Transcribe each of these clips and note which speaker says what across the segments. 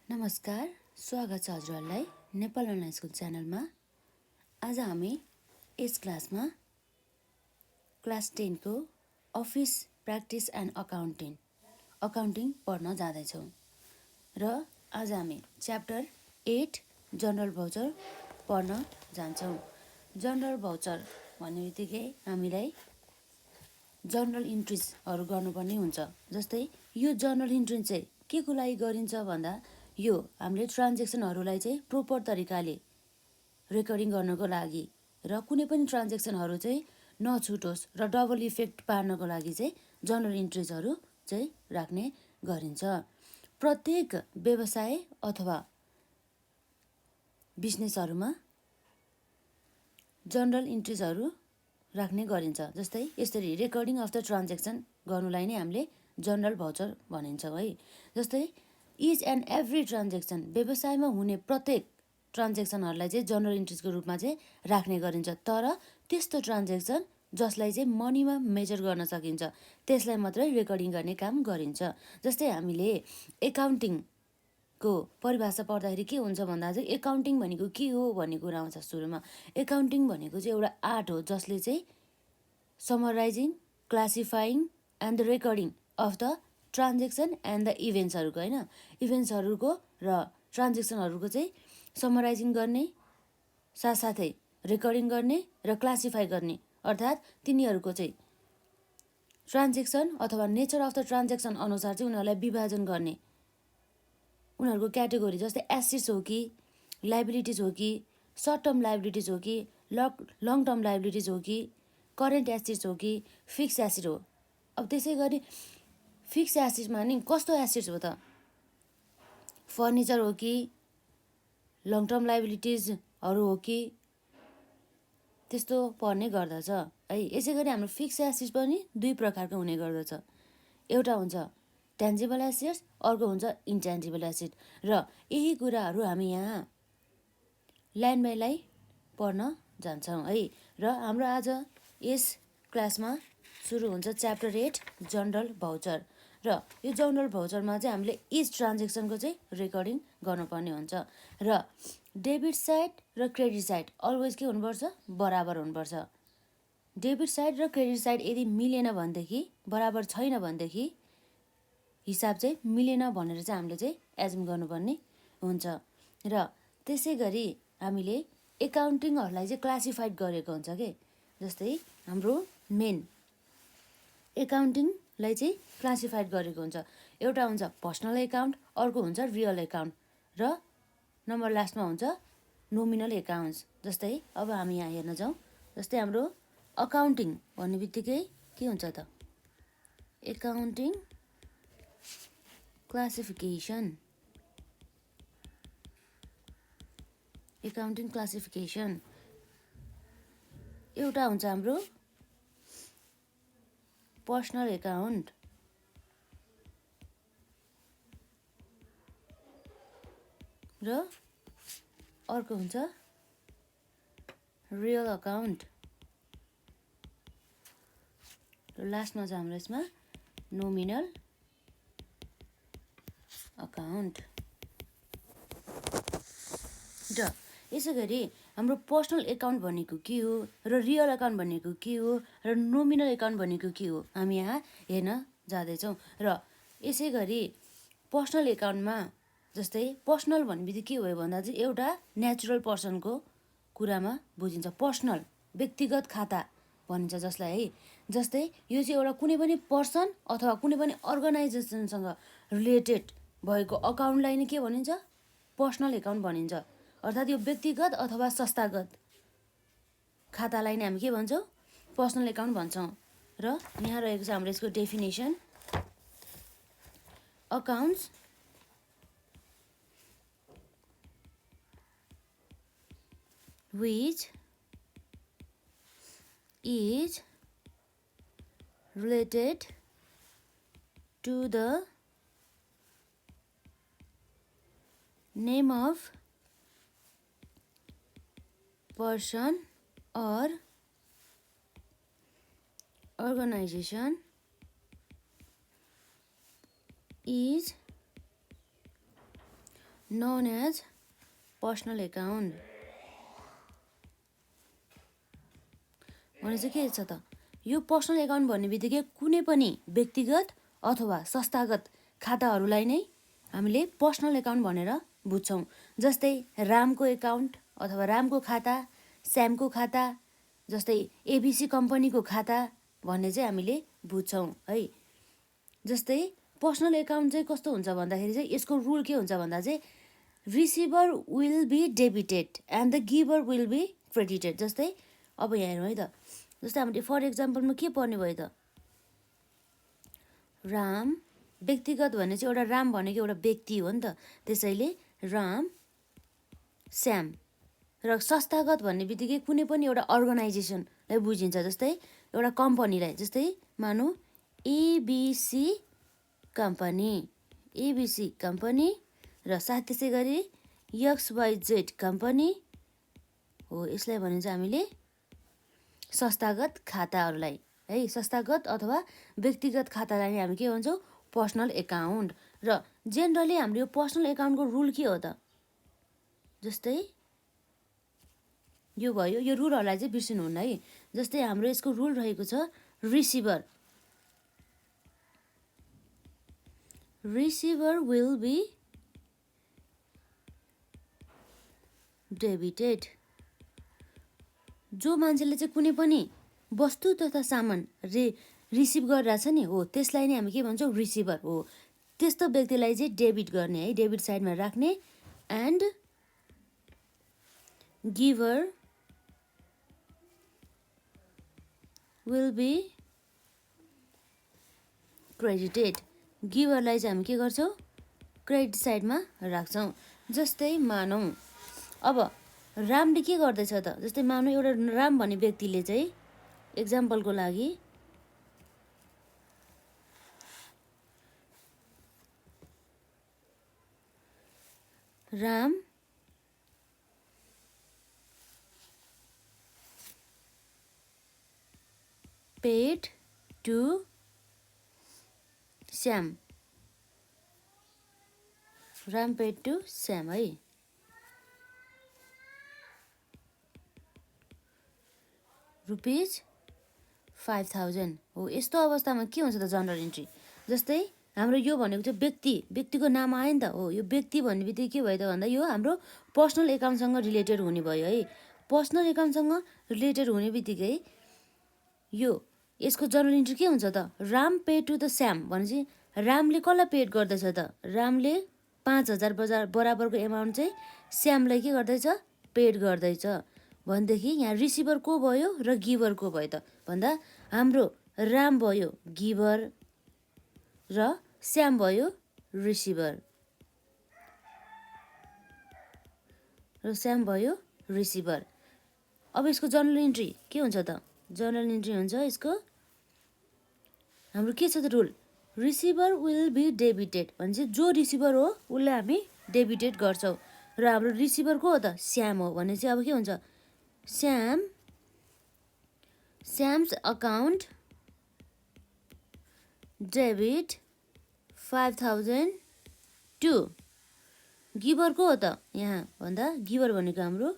Speaker 1: नमस्कार, स्वागत छ हजुरहरूलाई नेपाल अनलाइन स्कुल च्यानलमा। आज हामी यस क्लासमा क्लास 10 को अफिस प्र्याक्टिस एन्ड अकाउन्टिङ पढ्न जाँदैछौँ र आज हामी च्याप्टर 8 जनरल भाउचर पढ्न जान्छौँ। जनरल भाउचर भन्ने बित्तिकै हामीलाई जर्नल इन्ट्रिजहरू गर्नुपर्ने हुन्छ। जस्तै यो जर्नल इन्ट्री चाहिँ के को लागि गरिन्छ भन्दा यो हामीले ट्रान्जेक्सनहरूलाई चाहिँ प्रोपर तरिकाले रेकर्डिङ गर्नको लागि र कुनै पनि ट्रान्जेक्सनहरू चाहिँ नछुटोस् र डबल इफेक्ट पार्नको लागि चाहिँ जर्नल इन्ट्रिजहरू चाहिँ राख्ने गरिन्छ। प्रत्येक व्यवसाय अथवा बिजनेसहरूमा जर्नल इन्ट्रिजहरू राख्ने गरिन्छ। जस्तै यसरी रेकर्डिङ अफ द ट्रान्जेक्सन गर्नुलाई नै हामीले जनरल भाउचर भनिन्छ है। जस्तै इच एन्ड एभ्री ट्रान्जेक्सन व्यवसायमा हुने प्रत्येक ट्रान्जेक्सनहरूलाई चाहिँ जनरल इन्ट्रिजको रूपमा चाहिँ राख्ने गरिन्छ। तर त्यस्तो ट्रान्जेक्सन जसलाई चाहिँ मनीमा मेजर गर्न सकिन्छ त्यसलाई मात्रै रेकर्डिङ गर्ने काम गरिन्छ। जस्तै हामीले एकाउन्टिङको परिभाषा पढ्दाखेरि के हुन्छ भन्दा चाहिँ एकाउन्टिङ भनेको के हो भन्ने कुरा आउँछ सुरुमा। एकाउन्टिङ भनेको चाहिँ एउटा आर्ट हो जसले चाहिँ summarising, classifying and the recording of the transaction and the इभेन्ट्सहरूको होइन इभेन्ट्सहरूको र ट्रान्जेक्सनहरूको चाहिँ समराइजिङ गर्ने साथसाथै रेकर्डिङ गर्ने र क्लासिफाई गर्ने अर्थात् तिनीहरूको चाहिँ ट्रान्जेक्सन अथवा नेचर अफ द ट्रान्जेक्सन अनुसार चाहिँ उनीहरूलाई विभाजन गर्ने उनीहरूको क्याटेगोरी जस्तै एसेट्स हो कि लाइबिलिटिज हो कि सर्ट टर्म लाइबिलिटिज हो कि लङ टर्म लाइबिलिटिज हो कि करेन्ट एसेट्स हो कि फिक्स एसेट हो। अब त्यसै गरी फिक्स एसेट्समा नि कस्तो एसेट्स हो त फर्निचर हो कि लङ टर्म लाइबिलिटिजहरू हो कि त्यस्तो पर्ने गर्दछ है। यसै गरी हाम्रो फिक्स एसेट्स पनि दुई प्रकारको हुने गर्दछ। एउटा हुन्छ टेन्जिबल एसेट्स, अर्को हुन्छ इन्टेन्जिबल एसेट र यही कुराहरू हामी यहाँ लाइन बाई लाइन पढ्न जान्छौँ है। र हाम्रो आज यस क्लासमा सुरु हुन्छ च्याप्टर 8 जनरल भाउचर र यो जनरल भाउचरमा चाहिँ हामीले इच ट्रान्जेक्सनको चाहिँ रेकर्डिङ गर्नुपर्ने हुन्छ र डेबिट साइड र क्रेडिट साइड अलवेज के हुनुपर्छ बराबर हुनुपर्छ। डेबिट साइड र क्रेडिट साइड यदि मिलेन भनेदेखि बराबर छैन भनेदेखि हिसाब चाहिँ मिलेन भनेर चाहिँ हामीले चाहिँ एजुम गर्नुपर्ने हुन्छ। र त्यसै गरी हामीले एकाउन्टिङहरूलाई चाहिँ क्लासिफाइड गरेको हुन्छ के। जस्तै हाम्रो मेन एकाउन्टिङलाई चाहिँ क्लासिफाइड गरेको हुन्छ। एउटा हुन्छ पर्सनल एकाउन्ट, अर्को हुन्छ रियल एकाउन्ट र नम्बर लास्टमा हुन्छ नोमिनल एकाउन्ट्स। जस्तै अब हामी यहाँ हेर्न जाउँ। जस्तै हाम्रो अकाउन्टिङ भन्ने बित्तिकै के हुन्छ त एकाउन्टिङ क्लासिफिकेसन एउटा हुन्छ हाम्रो पर्सनल एकाउन्ट र अर्को हुन्छ रियल अकाउन्ट र लास्टमा चाहिँ हाम्रो यसमा नोमिनल अकाउन्ट। र यसै गरी हाम्रो पर्सनल एकाउन्ट भनेको के हो र रियल अकाउन्ट भनेको के हो र नोमिनल एकाउन्ट भनेको के हो हामी यहाँ हेर्न जाँदैछौँ। र यसै गरी पर्सनल एकाउन्टमा जस्तै पर्सनल भन्ने बित्तिकै के हो भन्दा चाहिँ एउटा नेचुरल पर्सनको कुरामा बुझिन्छ। पर्सनल व्यक्तिगत खाता भनिन्छ जसलाई है। जस्तै यो चाहिँ एउटा कुनै पनि पर्सन अथवा कुनै पनि अर्गनाइजेसनसँग रिलेटेड भएको अकाउन्टलाई नै के भनिन्छ पर्सनल एकाउन्ट भनिन्छ। अर्थात् यो व्यक्तिगत अथवा संस्थागत खातालाई नै हामी के भन्छौँ पर्सनल एकाउन्ट भन्छौँ। र यहाँ रहेको छ हाम्रो यसको definition accounts which is related to the name of person or organization is known as personal account. भने चाहिँ के छ त, यो पर्सनल एकाउन्ट भन्ने बित्तिकै कुनै पनि व्यक्तिगत अथवा संस्थागत खाताहरूलाई नै हामीले पर्सनल एकाउन्ट भनेर बुझ्छौँ। जस्तै रामको एकाउन्ट अथवा रामको खाता, श्यामको खाता, जस्तै एबिसी कम्पनीको खाता भन्ने चाहिँ हामीले बुझ्छौँ है। जस्तै पर्सनल एकाउन्ट चाहिँ कस्तो हुन्छ भन्दाखेरि चाहिँ यसको रुल के हुन्छ भन्दा चाहिँ receiver will be debited and the giver will be credited. जस्तै अब यहाँ हेरौँ है त, जस्तै हामीले फर इक्जाम्पलमा के पर्ने भयो त, राम व्यक्तिगत भने चाहिँ एउटा राम भनेको एउटा व्यक्ति हो नि त, त्यसैले राम श्याम। र संस्थागत भन्ने बित्तिकै कुनै पनि एउटा अर्गनाइजेसनलाई बुझिन्छ। जस्तै एउटा कम्पनीलाई, जस्तै मानौँ एबिसी कम्पनी र साथ त्यसै गरी XYZ कम्पनी हो। यसलाई भनिन्छ हामीले संस्थागत खाताहरूलाई है। संस्थागत अथवा व्यक्तिगत खातालाई नै हामी के भन्छौँ, पर्सनल एकाउन्ट। र जेनरली हाम्रो यो पर्सनल एकाउन्टको रुल के हो त, जस्तै यो भयो, यो रुलहरूलाई चाहिँ बिर्सिनुहुन्न है। जस्तै हाम्रो यसको रुल रहेको छ रिसिभर विल बी डेबिटेड। जो मान्छेले चाहिँ कुनै पनि वस्तु तथा सामान रिसिभ गरिरहेछ नि हो, त्यसलाई नै हामी के भन्छौँ, रिसिभर हो। त्यस्तो व्यक्तिलाई चाहिँ डेबिट गर्ने है, डेबिट साइडमा राख्ने। And giver will be credited. गिभरलाई चाहिँ हामी के गर्छौँ, क्रेडिट साइडमा राख्छौँ। जस्तै मानौँ अब रामले के गर्दैछ त, जस्तै मानौँ एउटा राम भन्ने व्यक्तिले चाहिँ एक्जाम्पलको लागि Ram paid to Shyam, Ram paid to Shyam है। ₹5000 हो। यस्तो अवस्थामा के हुन्छ त जनरल इन्ट्री, जस्तै हाम्रो यो भनेको चाहिँ व्यक्तिको नाम आयो नि त हो। यो व्यक्ति भन्ने बित्तिकै के भयो त भन्दा यो हाम्रो पर्सनल एकाउन्टसँग रिलेटेड हुने भयो है। पर्सनल एकाउन्टसँग रिलेटेड हुने बित्तिकै यो यसको जनरल इन्ट्री के हुन्छ त, Ram pay to the Shyam भनेपछि रामले कसलाई पेड गर्दैछ त, रामले 5000 बराबरको एमाउन्ट चाहिँ श्यामलाई के गर्दैछ, पेड गर्दैछ भनेदेखि यहाँ रिसिभर को भयो र गिभर को भयो त भन्दा हाम्रो राम भयो गिभर र श्याम भयो रिसिभर अब यसको जनरल इन्ट्री के हुन्छ त, जनरल इन्ट्री हुन्छ यसको हाम्रो के छ त rule, receiver will be debited भनेपछि जो रिसिभर हो उसलाई हामी डेबिटेड गर्छौँ। र हाम्रो रिसिभर को हो त, श्याम हो भने चाहिँ अब के हुन्छ, Shyam's account debit 5000 to giver को हो त, यहाँ भन्दा गिभर भनेको हाम्रो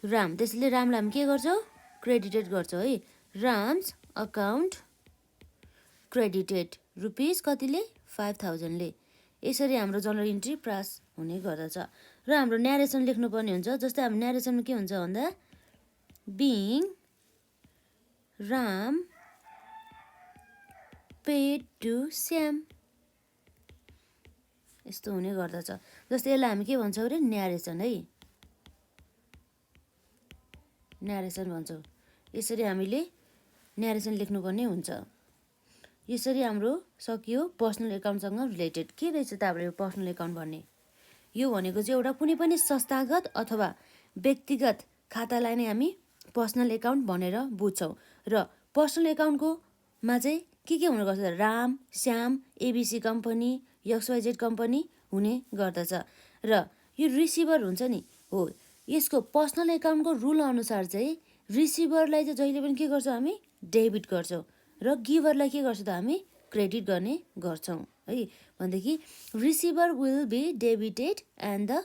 Speaker 1: राम, त्यसैले रामलाई हामी के गर्छौँ, क्रेडिटेड गर्छौँ है। राम्स अकाउन्ट क्रेडिटेड रुपिस कतिले, 5000ले। यसरी हाम्रो जनरल इन्ट्री पास हुने गर्दछ। र हाम्रो न्यारेसन लेख्नुपर्ने हुन्छ। जस्तै हाम्रो न्यारेसनमा के हुन्छ भन्दा being Ram paid to Shyam, यस्तो हुने गर्दछ। जस्तै यसलाई हामी के भन्छौँ अरे, न्यारेसन है, न्यारेसन भन्छौँ। यसरी हामीले न्यारेसन लेख्नुपर्ने हुन्छ। यसरी हाम्रो सकियो पर्सनल एकाउन्टसँग रिलेटेड। के रहेछ त हाम्रो यो पर्सनल एकाउन्ट भन्ने, यो भनेको चाहिँ एउटा कुनै पनि संस्थागत अथवा व्यक्तिगत खातालाई नै हामी पर्सनल एकाउन्ट भनेर बुझ्छौँ। र पर्सनल एकाउन्टकोमा चाहिँ के हुने गर्छ, Ram Shyam ABC company XYZ company हुने गर्दछ। र यो रिसिभर हुन्छ नि हो, यसको पर्सनल एकाउन्टको रुल अनुसार चाहिँ रिसिभरलाई चाहिँ जहिले पनि के गर्छौँ हामी, डेबिट गर्छौँ र गिभरलाई के गर्छौँ त हामी क्रेडिट गर्ने गर्छौँ। है भनेदेखि receiver will be debited and the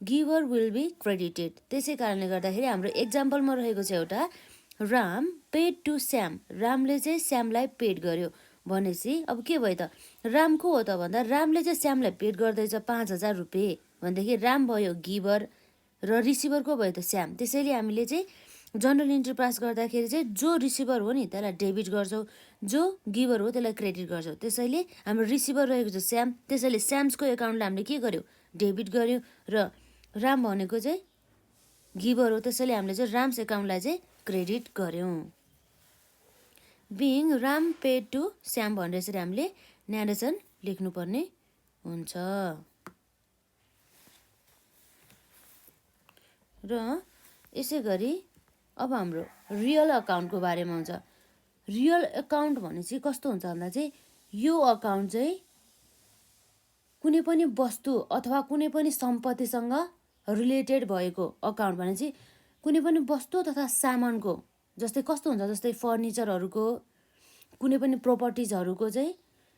Speaker 1: giver will be credited. त्यसै कारणले गर्दाखेरि हाम्रो एक्जाम्पलमा रहेको छ एउटा राम पेड टु श्याम, रामले चाहिँ श्यामलाई पेड गर्यो भनेपछि अब के भयो त, राम को हो त भन्दा रामले चाहिँ श्यामलाई पेड गर्दैछ 5,000 रुपियाँ भनेदेखि राम भयो गिभर र रिसिभर को भयो त श्याम। त्यसैले हामीले चाहिँ जनरल इन्ट्री पास गर्दाखेरि चाहिँ जो रिसिभर हो नि त्यसलाई डेबिट गर्छौँ, जो गिभर हो त्यसलाई क्रेडिट गर्छौँ। त्यसैले हाम्रो रिसिभर रहेको छ श्याम, त्यसैले श्याम्सको एकाउन्टलाई हामीले के गर्यो डेबिट गर्यो, र राम भनेको चाहिँ गिभर हो त्यसैले हामीले चाहिँ राम्स एकाउन्टलाई चाहिँ क्रेडिट गर्यौँ। Being Ram paid to Shyam भनेर यसरी हामीले न्यारेसन लेख्नुपर्ने हुन्छ। र यसै गरी अब हाम्रो रियल अकाउन्टको बारेमा हुन्छ। रियल अकाउन्ट भनेपछि कस्तो हुन्छ भन्दा चाहिँ यो अकाउन्ट चाहिँ कुनै पनि वस्तु अथवा कुनै पनि सम्पत्तिसँग रिलेटेड भएको अकाउन्ट भनेपछि कुनै पनि वस्तु तथा सामानको, जस्तै कस्तो हुन्छ जस्तै फर्निचरहरूको कुनै पनि प्रोपर्टिजहरूको चाहिँ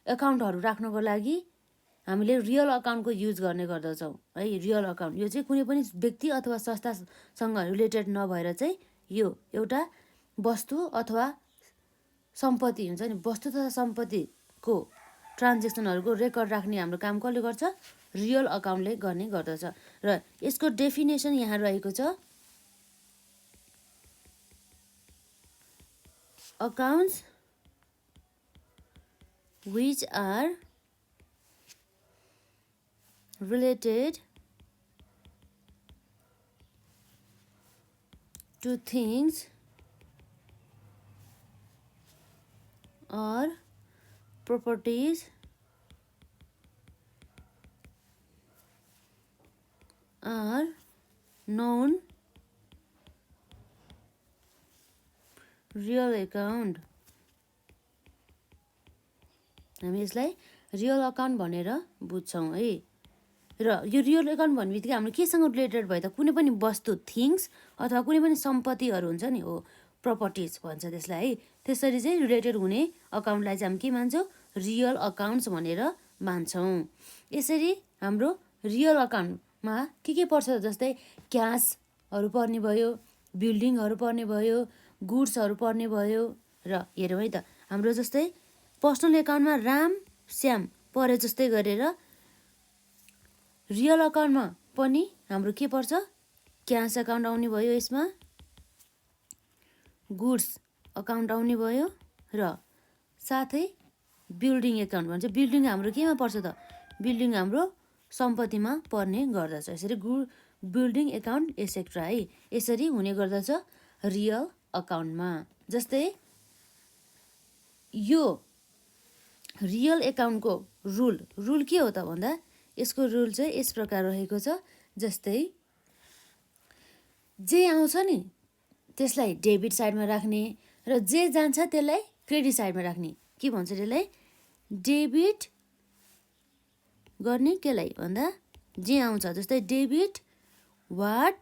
Speaker 1: एकाउन्टहरू राख्नको लागि हामीले रियल अकाउन्टको युज गर्ने गर्दछौँ है। रियल अकाउन्ट यो चाहिँ कुनै पनि व्यक्ति अथवा संस्थासँग रिलेटेड नभएर चाहिँ यो एउटा वस्तु अथवा सम्पत्ति हुन्छ नि, वस्तु तथा सम्पत्तिको ट्रान्जेक्सनहरूको रेकर्ड राख्ने हाम्रो काम कसले गर्छ, रियल अकाउन्टले गर्ने गर्दछ। र यसको डेफिनेसन यहाँ रहेको छ, accounts which are related to things or properties are known real account. हामी यसलाई रियल अकाउन्ट भनेर बुझ्छौँ है। र यो रियल एकाउन्ट भन्ने बित्तिकै हाम्रो केसँग रिलेटेड भयो त, कुनै पनि वस्तु थिङ्स अथवा कुनै पनि सम्पत्तिहरू हुन्छ नि, हो प्रपर्टिज भन्छ त्यसलाई है। त्यसरी चाहिँ रिलेटेड हुने अकाउन्टलाई चाहिँ हामी के मान्छौँ, रियल अकाउन्ट्स भनेर मान्छौँ। यसरी हाम्रो रियल अकाउन्टमा के पर्छ जस्तै क्यासहरू पर्ने भयो, बिल्डिङहरू पर्ने भयो, गुड्सहरू पर्ने भयो। र हेरौँ है त, हाम्रो जस्तै पर्सनल एकाउन्टमा राम श्याम परे जस्तै गरेर रियल अकाउन्टमा पनि हाम्रो के पर्छ, क्यास अकाउन्ट आउने भयो, यसमा गुड्स अकाउन्ट आउने भयो, र साथै बिल्डिङ एकाउन्ट भन्छ। बिल्डिङ हाम्रो केमा पर्छ त, बिल्डिङ हाम्रो सम्पत्तिमा पर्ने गर्दछ। यसरी बिल्डिङ एकाउन्ट एसेक्ट्रा है, यसरी हुने गर्दछ रियल अकाउन्टमा। जस्तै यो रियल एकाउन्टको रुल के हो त भन्दा यसको रुल चाहिँ यस प्रकार रहेको छ। जस्तै जे आउँछ नि त्यसलाई डेबिट साइडमा राख्ने र जे जान्छ त्यसलाई क्रेडिट साइडमा राख्ने। के भन्छ त्यसलाई, डेबिट गर्ने केलाई भन्दा जे आउँछ, जस्तै डेबिट वाट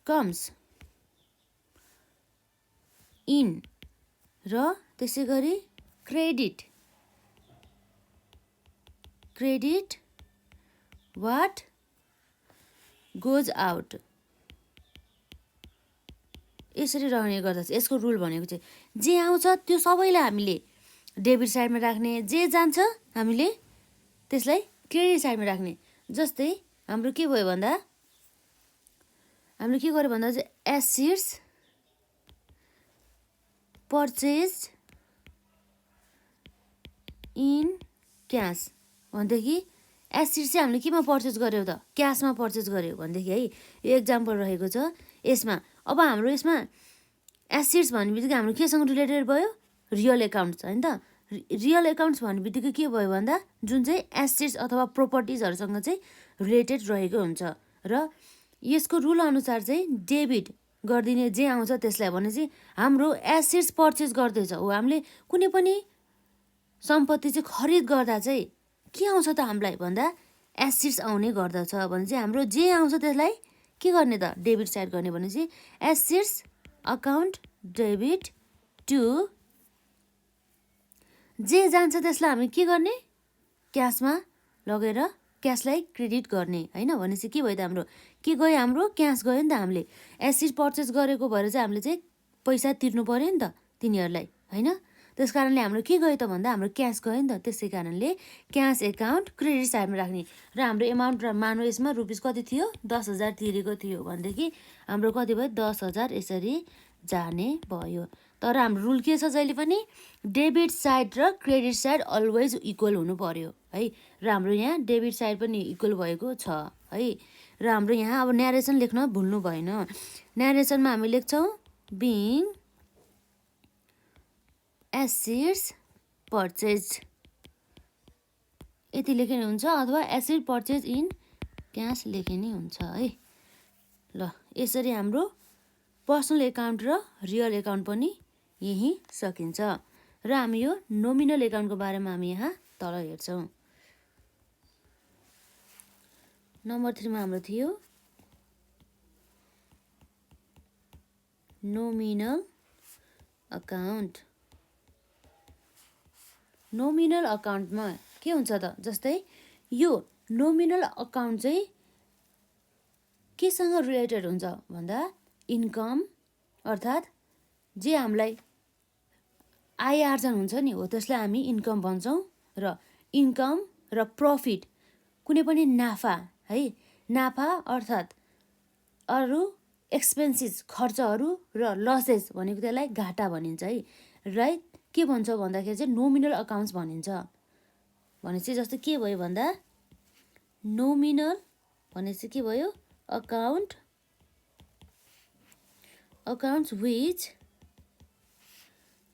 Speaker 1: कम्स इन, र त्यसै गरी क्रेडिट वाट गोज आउट। यसरी रहने गर्दछ। यसको रुल भनेको चाहिँ जे आउँछ त्यो सबैलाई हामीले डेबिट साइडमा राख्ने, जे जान्छ हामीले त्यसलाई क्रेडिट साइडमा राख्ने। जस्तै हाम्रो के भयो भन्दा हामीले के गर्यो भन्दा चाहिँ एसेट्स पर्चेज इन क्यास भनेदेखि एसेट्स चाहिँ हामीले केमा पर्चेज गर्यो त, क्यासमा पर्चेज गर्यो भनेदेखि है, यो एक्जाम्पल रहेको छ यसमा। अब हाम्रो यसमा एसेट्स भन्ने बित्तिकै हाम्रो केसँग रिलेटेड भयो, रियल एकाउन्ट्स होइन त। रियल एकाउन्ट्स भन्ने बित्तिकै के भयो भन्दा जुन चाहिँ एसेट्स अथवा प्रोपर्टिजहरूसँग चाहिँ रिलेटेड रहेको हुन्छ। र यसको रुल अनुसार चाहिँ डेबिट गरिदिने जे आउँछ त्यसलाई भनेपछि हाम्रो एसेट्स पर्चेज गर्दैछ हो, हामीले कुनै पनि सम्पत्ति चाहिँ खरिद गर्दा चाहिँ के आउँछ त हामीलाई भन्दा एसेट्स आउने गर्दछ भने चाहिँ हाम्रो जे आउँछ त्यसलाई के गर्ने त, डेबिट साइड गर्ने भनेपछि एसेट्स अकाउन्ट डेबिट टु जे जान्छ त्यसलाई हामी के गर्ने, क्यासमा लगेर क्यासलाई क्रेडिट गर्ने होइन। भनेपछि के भयो त हाम्रो, के गयो हाम्रो, क्यास गयो नि त। हामीले एसिड पर्चेस गरेको भएर चाहिँ हामीले चाहिँ पैसा तिर्नु पऱ्यो नि त तिनीहरूलाई होइन। त्यस कारणले हाम्रो के गयो त भन्दा हाम्रो क्यास गयो नि त। त्यसै कारणले क्यास एकाउन्ट क्रेडिट साइडमा राख्ने। र हाम्रो एमाउन्ट मानव यसमा रुपिस कति थियो, 10,000 तिरेको थियो भनेदेखि हाम्रो कति भयो, 10,000 यसरी जाने भयो। तर हाम्रो रुल के छ, जहिले पनि डेबिट साइड र क्रेडिट साइड अलवेज इक्वल हुनु पर्यो है। र हाम्रो यहाँ डेबिट साइड पनि इक्वल भएको छ है। र हाम्रो यहाँ अब न्यारेसन लेख्न भुल्नु भएन। न्यारेसनमा हामी लेख्छौँ बिङ एसिड्स पर्चेज, यति लेखे नि हुन्छ, अथवा एसिड पर्चेज इन क्यास लेखे नि हुन्छ है। ल यसरी हाम्रो पर्सनल एकाउन्ट र रियल एकाउन्ट पनि यहीँ सकिन्छ। र हामी यो नोमिनल एकाउन्टको बारेमा हामी यहाँ तल हेर्छौँ। नम्बर 3 मा हाम्रो थियो नोमिनल अकाउन्ट। नोमिनल अकाउन्टमा के हुन्छ त, जस्तै यो नोमिनल अकाउन्ट चाहिँ केसँग रिलेटेड हुन्छ भन्दा इन्कम, अर्थात् जे हामीलाई आय आर्जन हुन्छ नि हो त्यसलाई हामी इन्कम भन्छौँ। र इन्कम र प्रफिट, कुनै पनि नाफा है, नाफा अर्थात् अरू एक्सपेन्सेस खर्चहरू र लसेस भनेको त्यसलाई घाटा भनिन्छ है। राइट, के भन्छ भन्दाखेरि चाहिँ नोमिनल अकाउन्ट्स भनिन्छ। भनेपछि जस्तो के भयो भन्दा नोमिनल भनेपछि के भयो, accounts which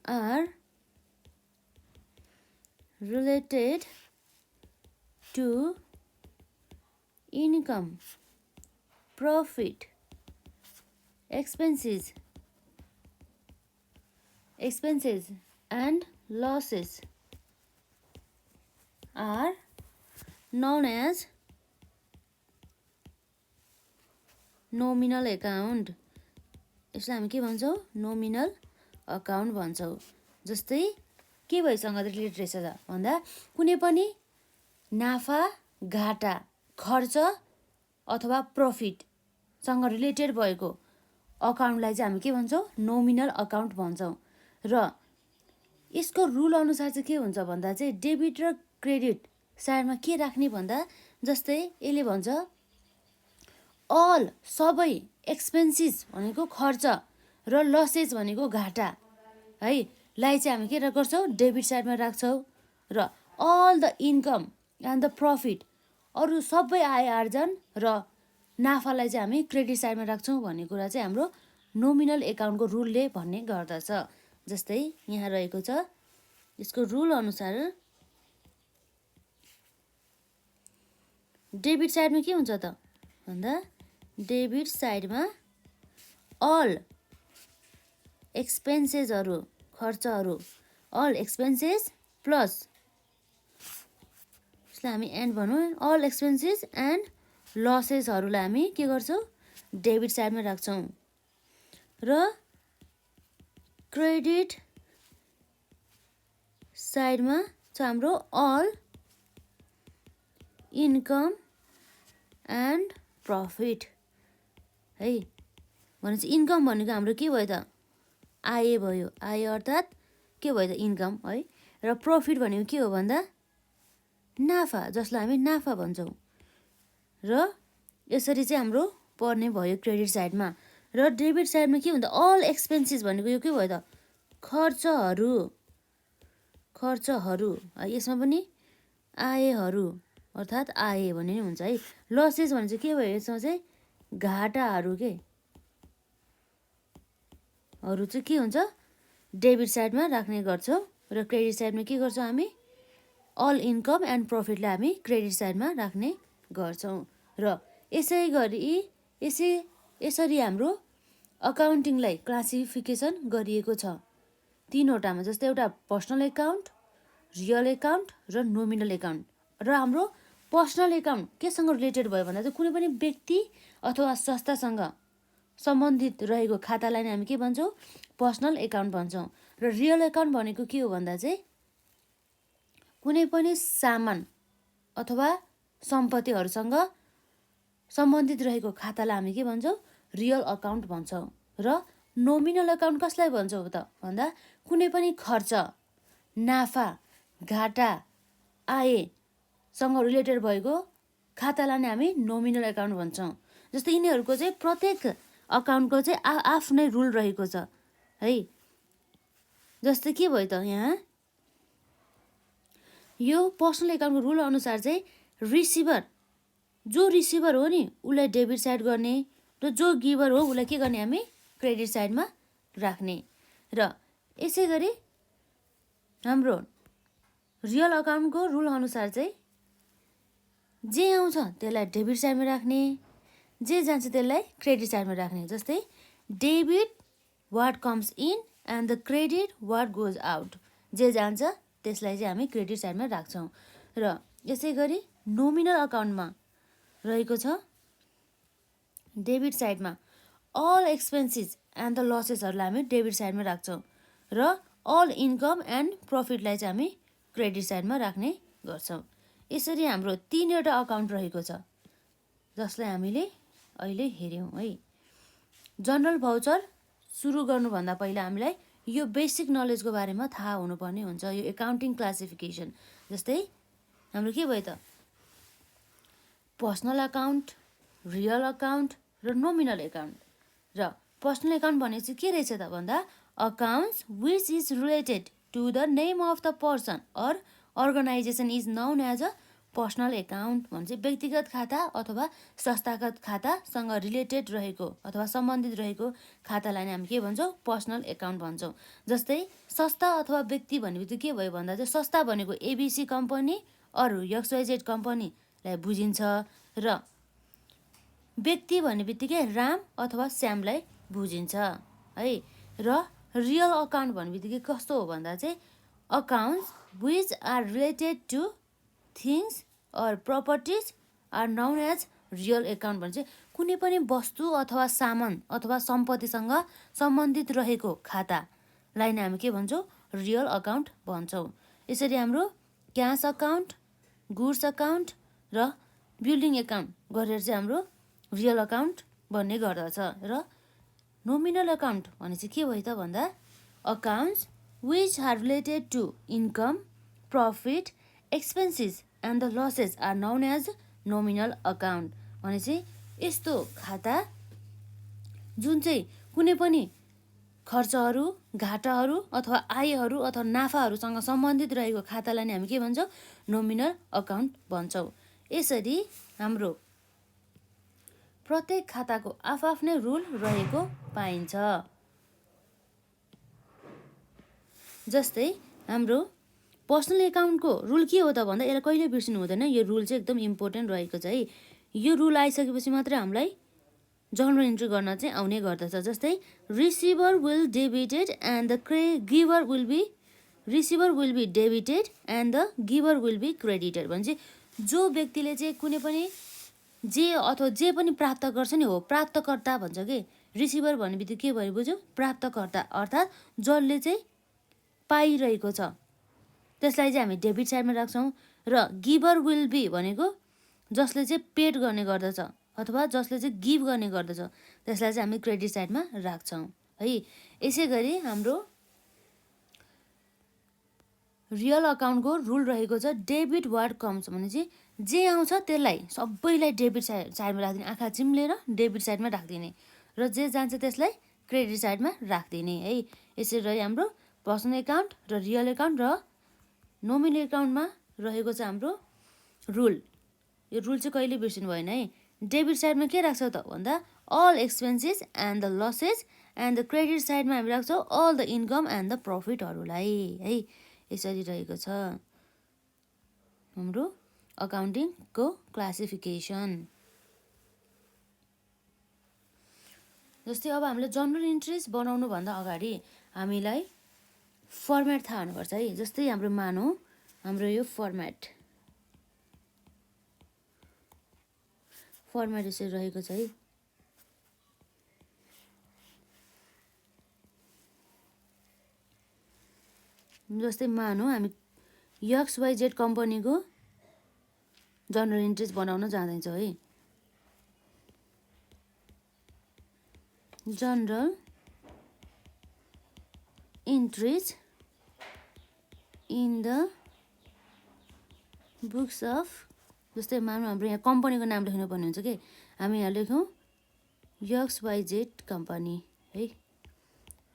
Speaker 1: are related to income, profit, expenses and losses are known as nominal account. यसलाई हामी के भन्छौँ, नोमिनल अकाउन्ट भन्छौँ। जस्तै के भइसँग रिलेटेड रहेछ त भन्दा कुनै पनि नाफा घाटा खर्च अथवा प्रफिटसँग रिलेटेड भएको अकाउन्टलाई चाहिँ हामी के भन्छौँ, नोमिनल अकाउन्ट भन्छौँ। र यसको रुल अनुसार चाहिँ के हुन्छ भन्दा चाहिँ डेबिट र क्रेडिट साइडमा के राख्ने भन्दा जस्तै यसले भन्छ अल सबै एक्सपेन्सेस भनेको खर्च र लसेस भनेको घाटा है लाई चाहिँ हामी के गर्छौँ, डेबिट साइडमा राख्छौँ। र all the income and the profit, अरू सबै आय आर्जन र नाफालाई चाहिँ हामी क्रेडिट साइडमा राख्छौँ भन्ने कुरा चाहिँ हाम्रो नोमिनल एकाउन्टको रुलले भन्ने गर्दछ। जस्तै यहाँ रहेको छ, यसको रुल अनुसार डेबिट साइडमा के हुन्छ त भन्दा डेबिट साइडमा अल एक्सपेन्सेसहरू खर्चहरू, अल एक्सपेन्सेस प्लस यसलाई हामी एन्ड भनौँ, अल एक्सपेन्सेस एन्ड लसेसहरूलाई हामी के गर्छौँ, डेबिट साइडमा राख्छौँ। र क्रेडिट साइडमा छ हाम्रो अल इन्कम एन्ड प्रफिट है। भनेपछि इन्कम भनेको हाम्रो के भयो त, आय भयो, आय अर्थात् के भयो त इन्कम है। र प्रफिट भनेको के हो भन्दा नाफा, जसलाई हामी नाफा भन्छौँ। र यसरी चाहिँ हाम्रो पर्ने भयो क्रेडिट साइडमा। र डेबिट साइडमा के हुन्छ, अल एक्सपेन्सेस भनेको यो के भयो त खर्चहरू यसमा पनि आयहरू अर्थात् आय भन्ने नि हुन्छ है। लसेस भने चाहिँ के भयो, यसमा चाहिँ घाटाहरू हरू चाहिँ के हुन्छ, डेबिट साइडमा राख्ने गर्छौँ। र क्रेडिट साइडमा के गर्छौँ हामी, अल इन्कम एन्ड प्रफिटलाई हामी क्रेडिट साइडमा राख्ने गर्छौँ। र यसरी हाम्रो अकाउन्टिङलाई क्लासिफिकेसन गरिएको छ 3वटामा। जस्तै एउटा पर्सनल एकाउन्ट, रियल एकाउन्ट र नोमिनल एकाउन्ट। र हाम्रो पर्सनल एकाउन्ट केसँग रिलेटेड भयो भन्दा चाहिँ कुनै पनि व्यक्ति अथवा संस्थासँग सम्बन्धित रहेको खातालाई नै हामी के भन्छौँ, पर्सनल एकाउन्ट भन्छौँ। र रियल एकाउन्ट भनेको के हो भन्दा चाहिँ कुनै पनि सामान अथवा सम्पत्तिहरूसँग सम्बन्धित रहेको खातालाई हामी के भन्छौँ? रियल अकाउन्ट भन्छौँ। र नोमिनल अकाउन्ट कसलाई भन्छौँ त भन्दा कुनै पनि खर्च, नाफा, घाटा, आयसँग रिलेटेड भएको खातालाई नै हामी नोमिनल अकाउन्ट भन्छौँ। जस्तै यिनीहरूको चाहिँ प्रत्येक अकाउन्टको चाहिँ आफ्नै रुल रहेको छ है। जस्तै के भयो त यहाँ यो पर्सनल एकाउन्टको रुल अनुसार चाहिँ रिसिभर, जो रिसिभर हो नि उसलाई डेबिट साइड गर्ने र जो गिभर हो उसलाई के गर्ने हामी क्रेडिट साइडमा राख्ने। र यसै गरी हाम्रो रियल अकाउन्टको रुल अनुसार चाहिँ जे आउँछ त्यसलाई डेबिट साइडमा राख्ने, जे जान्छ त्यसलाई क्रेडिट साइडमा राख्ने। जस्तै debit what comes in and the credit what goes out, जे जान्छ त्यसलाई चाहिँ हामी क्रेडिट साइडमा राख्छौँ। र यसै गरी नोमिनल अकाउन्टमा रहेको छ डेबिट साइडमा अल एक्सपेन्सेस एन्ड द लसेसहरूलाई हामी डेबिट साइडमा राख्छौँ र अल इन्कम एन्ड प्रफिटलाई चाहिँ हामी क्रेडिट साइडमा राख्ने गर्छौँ। यसरी हाम्रो 3वटा अकाउन्ट रहेको छ जसलाई हामीले अहिले हेऱ्यौँ है। जनरल भाउचर सुरु गर्नुभन्दा पहिला हामीलाई यो बेसिक नलेजको बारेमा थाहा हुनुपर्ने हुन्छ, यो एकाउन्टिङ क्लासिफिकेसन। जस्तै हाम्रो के भयो त पर्सनल अकाउन्ट, रियल अकाउन्ट र नोमिनल एकाउन्ट। र पर्सनल एकाउन्ट भनेपछि के रहेछ त भन्दा accounts which is related to the name of the person or organization is known as a personal account. भने चाहिँ व्यक्तिगत खाता अथवा संस्थागत खातासँग रिलेटेड रहेको अथवा सम्बन्धित रहेको खातालाई नै हामी के भन्छौँ? पर्सनल एकाउन्ट भन्छौँ। जस्तै संस्था अथवा व्यक्ति भनेपछि के भयो भन्दा चाहिँ संस्था भनेको एबिसी कम्पनी अरू XYZ कम्पनीलाई बुझिन्छ र व्यक्ति भन्ने बित्तिकै राम अथवा श्यामलाई बुझिन्छ है। र रियल अकाउन्ट भन्ने बित्तिकै कस्तो हो भन्दा चाहिँ accounts which are related to things or properties are known as real account. भने चाहिँ कुनै पनि वस्तु अथवा सामान अथवा सम्पत्तिसँग सम्बन्धित रहेको खातालाई नै हामी के भन्छौँ? रियल अकाउन्ट भन्छौँ। यसरी हाम्रो क्यास अकाउन्ट, गुड्स अकाउन्ट र बिल्डिङ एकाउन्ट गरेर चाहिँ हाम्रो रियल अकाउन्ट बन्ने गर्दछ। र नोमिनल अकाउन्ट भने चाहिँ के भयो त भन्दा accounts which are related to income, profit, expenses and the losses are known as nominal account. भने चाहिँ यस्तो खाता जुन चाहिँ कुनै पनि खर्चहरू, घाटाहरू अथवा आयहरू अथवा नाफाहरूसँग सम्बन्धित रहेको खातालाई नै हामी के भन्छौँ? नोमिनल अकाउन्ट भन्छौँ। यसरी हाम्रो प्रत्येक खाताको आफ्नै रुल रहेको पाइन्छ। जस्तै हाम्रो पर्सनल एकाउन्टको रुल के हो त भन्दा यसलाई कहिले बिर्सिनु हुँदैन, यो रुल चाहिँ एकदम इम्पोर्टेन्ट रहेको छ है। यो रुल आइसकेपछि मात्रै हामीलाई जर्नल इन्ट्री गर्न चाहिँ आउने गर्दछ। जस्तै receiver will debited and the giver will be debited and the giver will be credited. भने चाहिँ जो व्यक्तिले चाहिँ कुनै पनि जे अथवा जे पनि प्राप्त गर्छ नि हो प्राप्तकर्ता भन्छ कि। रिसिभर भन्ने बित्तिकै के भयो बुझ्यौ? प्राप्तकर्ता अर्थात् जसले चाहिँ पाइरहेको छ त्यसलाई चाहिँ हामी डेबिट साइडमा राख्छौँ। र गिभर विल बी भनेको जसले चाहिँ पेड गर्ने गर्दछ अथवा जसले चाहिँ गिभ गर्ने गर्दछ त्यसलाई चाहिँ हामी क्रेडिट साइडमा राख्छौँ है। यसै गरी हाम्रो रियल अकाउन्टको रुल रहेको छ डेबिट वाट कम्स। भने चाहिँ जे आउँछ त्यसलाई सबैलाई डेबिट साइडमा राखिदिने, आँखा चिम्लेर डेबिट साइडमा राखिदिने र जे जान्छ त्यसलाई क्रेडिट साइडमा राखिदिने है। यसरी रह्यो हाम्रो पर्सनल एकाउन्ट र रियल एकाउन्ट र नोमिनल एकाउन्टमा रहेको छ हाम्रो रुल। यो रुल चाहिँ कहिले बिर्सिनु भएन है। डेबिट साइडमा के राख्छौँ त भन्दा all expenses and the losses and the credit साइडमा हामी राख्छौँ all the income and the प्रफिटहरूलाई है। यसरी रहेको छ हाम्रो अकाउन्टिङको क्लासिफिकेसन। जस्तै अब हामीले जर्नल इन्ट्रिज बनाउनुभन्दा अगाडि हामीलाई फर्मेट थाहा हुनुपर्छ है। जस्तै हाम्रो मानौँ हाम्रो यो फर्मेट यसरी रहेको छ है। जस्तै मानौँ हामी XYZ कम्पनीको जनरल इन्ट्रिज बनाउन जाँदैछौँ है। General entries in the books of, जस्तै मानौँ हाम्रो यहाँ कम्पनीको नाम लेख्नुपर्ने हुन्छ कि हामी यहाँ लेखौँ XYZ कम्पनी है,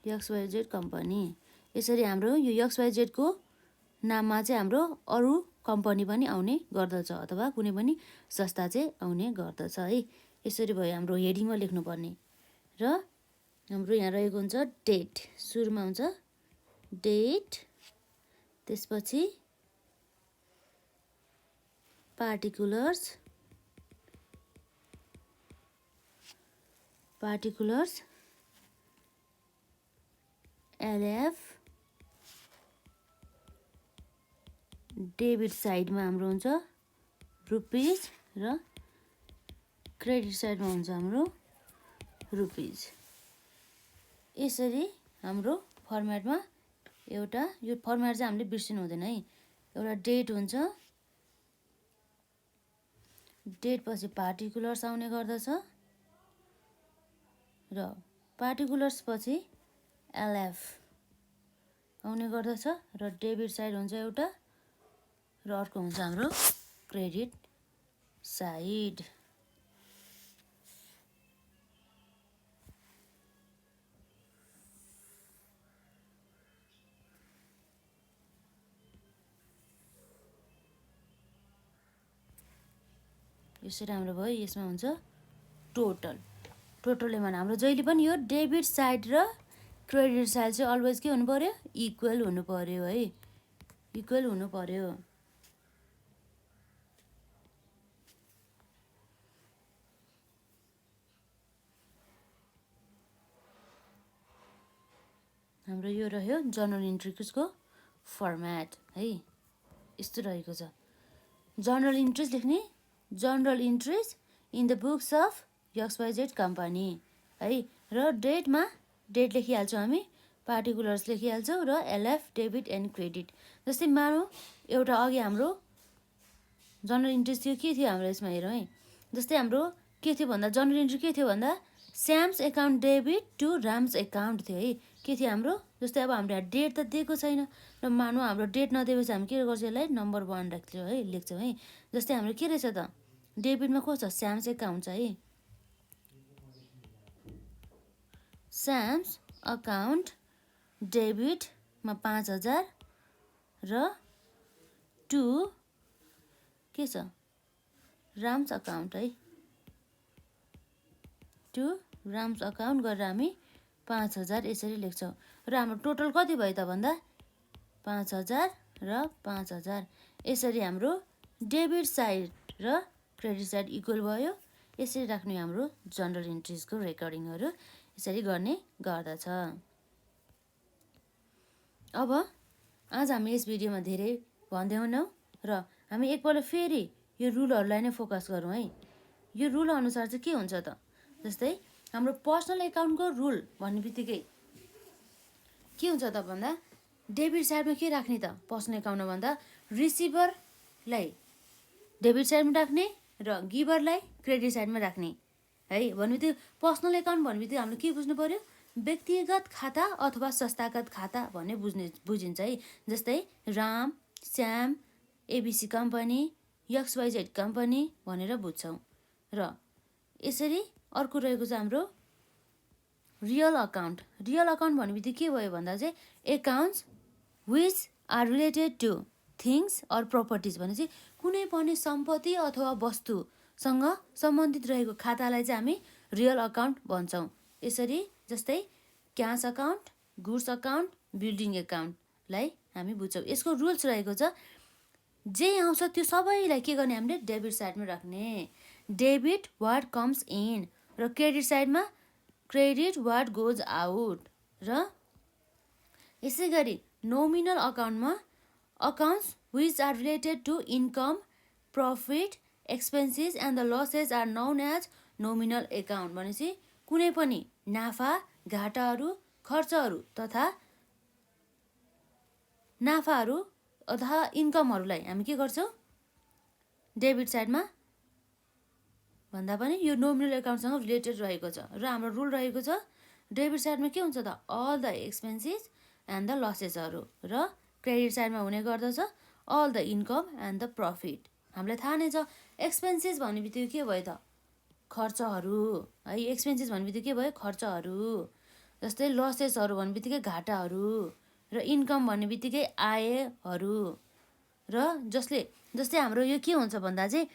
Speaker 1: XYZ कम्पनी। यसरी हाम्रो यो XYZ को नाममा चाहिँ हाम्रो अरू कम्पनी पनि आउने गर्दछ अथवा कुनै पनि संस्था चाहिँ आउने गर्दछ है। यसरी भयो हाम्रो हेडिङमा लेख्नुपर्ने। र हाम्रो यहाँ रहेको हुन्छ डेट, सुरुमा हुन्छ डेट, त्यसपछि पार्टिकुलर्स, LF, डेबिट साइडमा हाम्रो हुन्छ रुपिज र क्रेडिट साइडमा हुन्छ हाम्रो रुपिज। यसरी हाम्रो फर्मेटमा एउटा, यो फर्मेट चाहिँ हामीले बिर्सिनु हुँदैन है। एउटा डेट हुन्छ, डेट पछि पार्टिकुलर्स आउने गर्दछ र पार्टिकुलर्स पछि LF आउने गर्दछ र डेबिट साइड हुन्छ एउटा र अर्को हुन्छ हाम्रो क्रेडिट साइड। यसरी हाम्रो भयो। यसमा हुन्छ टोटल। टोटलले माने हाम्रो जहिले पनि यो डेबिट साइड र क्रेडिट साइड चाहिँ अलवेज के हुनु पर्यो, इक्वल हुनु पर्यो है, इक्वल हुनु पर्यो। हाम्रो यो रह्यो जर्नल इन्ट्रिजको फर्मेट है, यस्तो रहेको छ। जर्नल इन्ट्रिज लेख्ने, general entries in the books of XYZ company है। र डेटमा डेट लेखिहाल्छौँ हामी, पार्टिकुलर्स लेखिहाल्छौँ र LF डेबिट एन्ड क्रेडिट। जस्तै मानौँ एउटा अघि हाम्रो जनरल इन्ट्रिज थियो, के थियो हाम्रो यसमा हेरौँ है। जस्तै हाम्रो के थियो भन्दा, जनरल इन्ट्री के थियो भन्दा Shyam's account debit to Ram's account थियो है। के थियो हाम्रो, जस्तै अब हाम्रो यहाँ डेट त दिएको छैन र मानौँ हाम्रो डेट नदिएपछि हामी के गर्छौँ, यसलाई नम्बर 1 राख्छौँ है, लेख्छौँ है। जस्तै हाम्रो के रहेछ त, डेबिटमा को छ, स्याम्स एकाउन्ट छ है। स्याम्स अकाउन्ट डेबिटमा 5000 र टु के छ, राम्स अकाउन्ट है, टु राम्स अकाउन्ट गरेर हामी 5000 यसरी लेख्छौँ। र हाम्रो टोटल कति भयो त भन्दा 5000 र 5000। यसरी हाम्रो डेबिट साइड र क्रेडिट साइड इक्वल भयो। यसरी राख्ने हाम्रो जनरल इन्ट्रिजको रेकर्डिङहरू यसरी गर्ने गर्दछ। अब आज हामी यस भिडियोमा धेरै भन्दैनौँ र हामी एकपल्ट फेरि यो रुलहरूलाई नै फोकस गरौँ है। यो रुल अनुसार चाहिँ के हुन्छ त, जस्तै हाम्रो पर्सनल एकाउन्टको रुल भन्ने बित्तिकै के हुन्छ त भन्दा, डेबिट साइडमा के राख्ने त पर्सनल एकाउन्टमा भन्दा, रिसिभरलाई डेबिट साइडमा राख्ने र गिभरलाई क्रेडिट साइडमा राख्ने है। भनेपछि पर्सनल एकाउन्ट भनेपछि हामीले के बुझ्नु पर्यो, व्यक्तिगत खाता अथवा संस्थागत खाता भन्ने बुझिन्छ है। जस्तै Ram, Shyam, ABC company, XYZ company भनेर बुझ्छौँ। र यसरी अर्को रहेको छ हाम्रो रियल अकाउन्ट। रियल अकाउन्ट भनेपछि के भयो भन्दा चाहिँ accounts which are related to things or properties, भनेपछि कुनै पनि सम्पत्ति अथवा वस्तुसँग सम्बन्धित रहेको खातालाई चाहिँ हामी रियल अकाउन्ट भन्छौँ। यसरी जस्तै cash account, goods account, building एकाउन्टलाई हामी बुझ्छौँ। यसको रुल्स रहेको छ, जे आउँछ त्यो सबैलाई के गर्ने हामीले डेबिट साइडमा राख्ने, डेबिट वाट कम्स इन र क्रेडिट साइडमा क्रेडिट वाट गोज आउट। र यसै गरी नोमिनल अकाउन्टमा accounts which are related to income, profit, expenses and the losses are known as nominal account. भनेपछि कुनै पनि नाफा, घाटाहरू, खर्चहरू तथा नाफाहरू अथवा इन्कमहरूलाई हामी के गर्छौँ डेबिट साइडमा भन्दा पनि यो नोमिनल एकाउन्टसँग रिलेटेड रहेको छ र हाम्रो रुल रहेको छ डेबिट साइडमा के हुन्छ त all the expenses and the लसेसहरू र क्रेडिट साइडमा हुने गर्दछ all the income and the profit. हामीलाई थाहा नै छ एक्सपेन्सेस भन्ने बित्तिकै के भयो त खर्चहरू है, एक्सपेन्सेस भन्ने बित्तिकै के भयो खर्चहरू, जस्तै लसेसहरू भन्ने बित्तिकै घाटाहरू र इन्कम भन्ने बित्तिकै आयहरू र जस्तै हाम्रो यो के हुन्छ भन्दा चाहिँ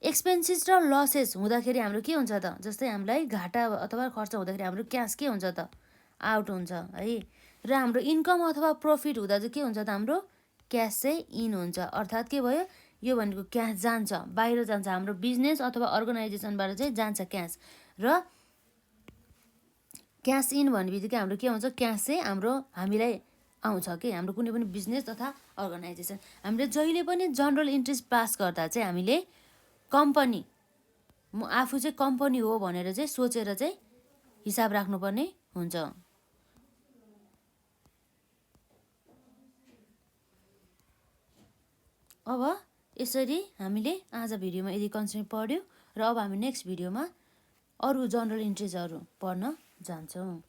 Speaker 1: एक्सपेन्सेस र लसेस हुँदाखेरि हाम्रो के हुन्छ त जस्तै हामीलाई घाटा अथवा खर्च हुँदाखेरि हाम्रो क्यास के हुन्छ त आउट हुन्छ है र हाम्रो इन्कम अथवा प्रफिट हुँदा चाहिँ के हुन्छ त हाम्रो क्यास चाहिँ इन हुन्छ। अर्थात् के भयो यो भनेको क्यास जान्छ बाहिर जान्छ हाम्रो बिजनेस अथवा अर्गनाइजेसनबाट चाहिँ जान्छ क्यास र क्यास इन भन्ने बित्तिकै हाम्रो के हुन्छ क्यास चाहिँ हाम्रो हामीलाई आउँछ कि हाम्रो कुनै पनि बिजनेस तथा अर्गनाइजेसन हामीले जहिले पनि जनरल इन्ट्रेस्ट पास गर्दा चाहिँ हामीले कम्पनी म आफू चाहिँ कम्पनी हो भनेर चाहिँ सोचेर चाहिँ हिसाब राख्नुपर्ने हुन्छ। अब यसरी हामीले आज भिडियोमा यदि कन्सेप्ट पढ्यो र अब हामी नेक्स्ट भिडियोमा अरू जनरल इन्ट्रेस्टहरू पढ्न जान्छौँ।